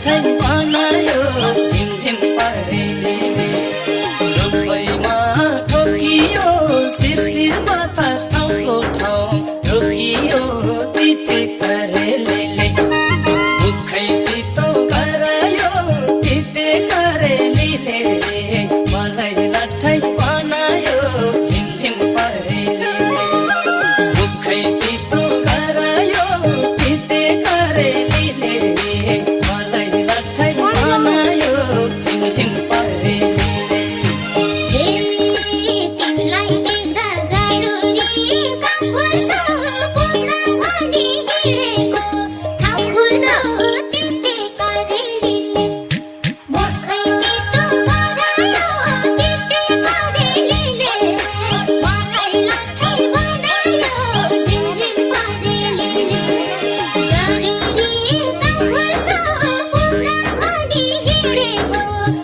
लट्ठै बनायो झिमझिम परेले रुखैमा ठोकियो शिरशिर बतास ठाउँको ठाउँ रोकियो तिते करेलीले मुखै तितो गरायो तिते करेलीले मलाई लट्ठै बनायो झिमझिम परेले मुखै तितो गरायो तिते करेलीले मलाई लट्ठै बनायो झिमझिम परेलीले